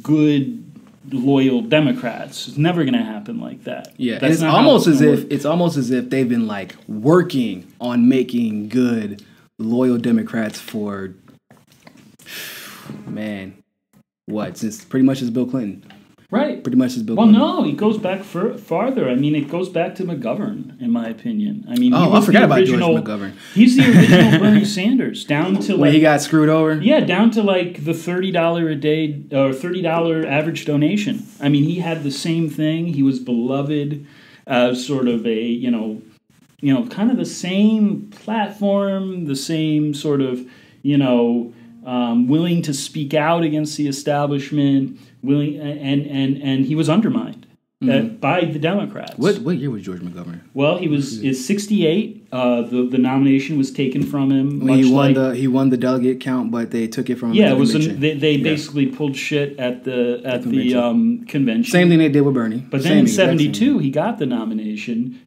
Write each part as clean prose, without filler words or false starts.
good, loyal Democrats. It's never going to happen like that. Yeah, it's almost as if they've been like working on making good, loyal Democrats for since pretty much as Bill Clinton. Right. Pretty much as Bill Clinton. Well, no, it goes back farther. I mean, it goes back to McGovern, in my opinion. I mean, I forgot about George McGovern. He's the original Bernie Sanders, down to when he got screwed over. Yeah, down to like the $30 a day or $30 average donation. I mean, he had the same thing. He was beloved as sort of a kind of the same platform, the same sort of willing to speak out against the establishment. And he was undermined by the Democrats. What year was George McGovern? Well, is 68. The nomination was taken from him. He won the delegate count, but they took it from him. Yeah, it was they basically pulled shit at the convention. Same thing they did with Bernie. But then in 72, he got the nomination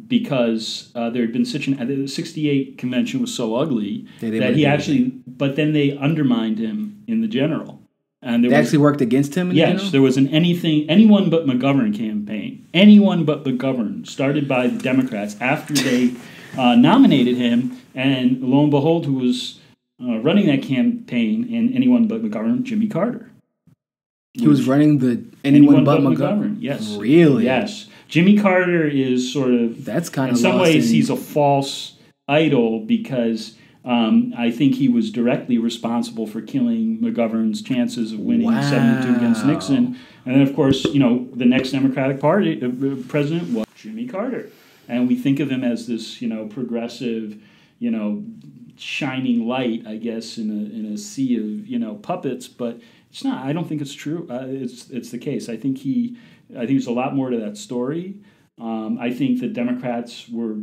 because there had been the 68 convention was so ugly that he actually. But then they undermined him in the general. And they actually worked against him? Yes, there was an anyone but McGovern campaign. Anyone but McGovern, started by the Democrats after they nominated him. And lo and behold, who was running that campaign in anyone but McGovern? Jimmy Carter. He was running the anyone but McGovern? Yes. Really? Yes. Jimmy Carter is sort of, that's kind of in some ways, he's a false idol because... I think he was directly responsible for killing McGovern's chances of winning 72 against Nixon. And then, of course, the next Democratic Party president was Jimmy Carter. And we think of him as this, progressive, shining light, I guess, in a sea of, puppets. But it's not. I don't think it's true. It's the case. I think there's a lot more to that story. I think the Democrats were...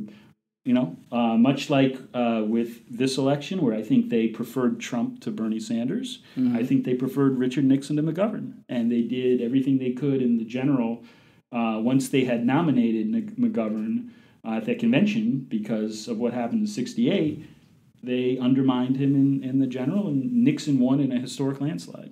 much like with this election, where I think they preferred Trump to Bernie Sanders, I think they preferred Richard Nixon to McGovern. And they did everything they could in the general once they had nominated McGovern at that convention because of what happened in 68. They undermined him in the general, and Nixon won in a historic landslide.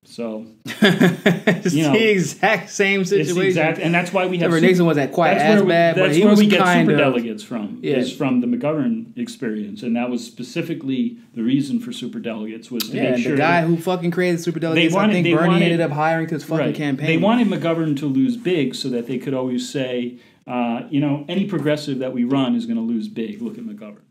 So, it's the exact same situation. And that's why we have... Nixon wasn't quite as bad, but he was kind of... That's where we get superdelegates from, is from the McGovern experience. And that was specifically the reason for superdelegates, was to make sure... the guy who fucking created superdelegates, I think Bernie ended up hiring to his fucking campaign. They wanted McGovern to lose big so that they could always say, any progressive that we run is going to lose big. Look at McGovern.